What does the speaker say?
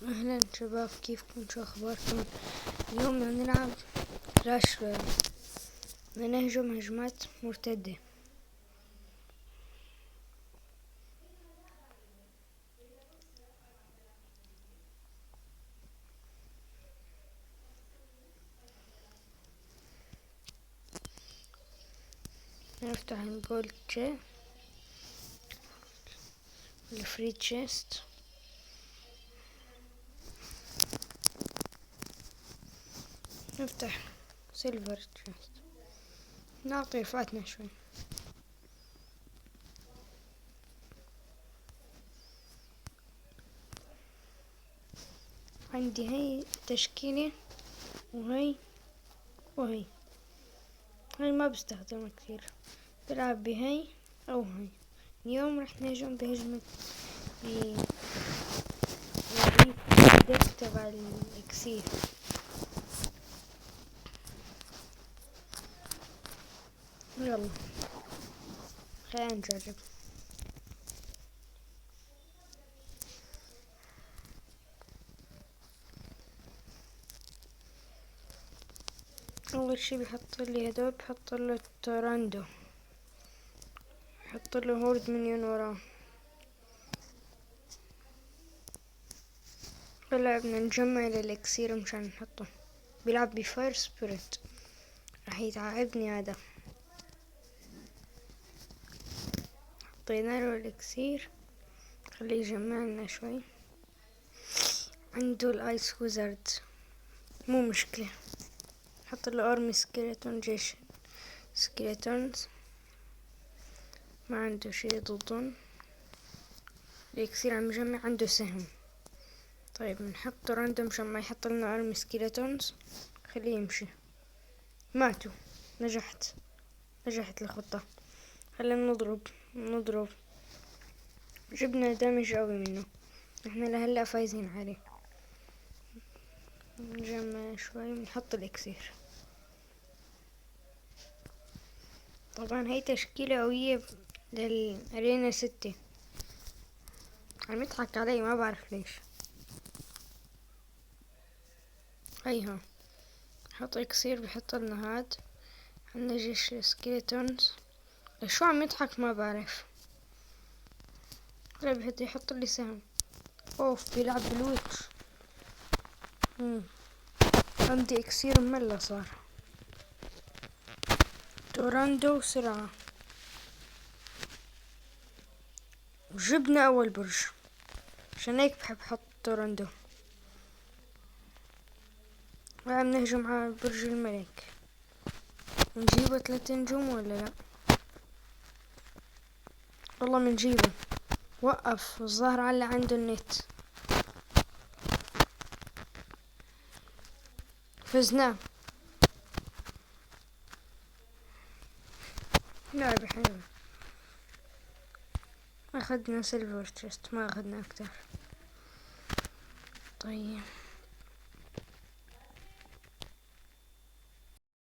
أهلا شباب، كيفكم؟ شو أخباركم؟ اليوم بدنا نلعب كلاش رويال. بدنا نهجم هجمات مرتدة. نفتح الجولد الفري تشيست، نفتح سيلفر تشيست، نعطي رفعتنا شوي. عندي هاي تشكيلة وهي هاي ما بستخدمها كثير، بلعب بهاي أو هاي. اليوم رح نهجم بهجمة الديك تبع الإكسير. يلا خلينا نجرب. اول شي بحطلي هدول، بحطله التوراندو، بحطله هورد مليون وراه. هلا بدنا نجمع الالكسير مشان نحطه. بيلعب بفاير سبيريت، راح يتعبني هذا. حطينا له الالكسير، خليه يجمع لنا شوي. عنده الايس ويزارد، مو مشكلة. حط له ارمي سكيلتون، جيش سكيلتونز، ما عنده شي ضدهم. الالكسير عم يجمع، عنده سهم. طيب نحطه راندوم مشان ما يحط لنا ارمي سكيلتونز. خليه يمشي. ماتوا. نجحت الخطة. خلينا نضرب. جبنا دامج قوي منه. احنا لهلا فايزين عليه. نجمع شوي ونحط الاكسير. طبعا هي تشكيلة قوية للأرينا 6. عم يضحك علي، ما بعرف ليش. هيها حط اكسير، بحط لنا هاد. عندنا جيش السكيلتونز. شو عم يضحك ما بعرف. لا بده يحط لي سهم. اوف، بيلعب بالويتش. عندي اكسير ملا صار. توراندو سرعة، وجبنا اول برج. عشان هيك بحب احط توراندو. وعم نهجم على برج الملك. نجيبه 3 نجوم ولا لا؟ والله منجيبه. وقف الظاهر على عنده النت. فزنا. لعبة حلوة. اخذنا سيلفر تشيست، ما اخذنا اكتر. طيب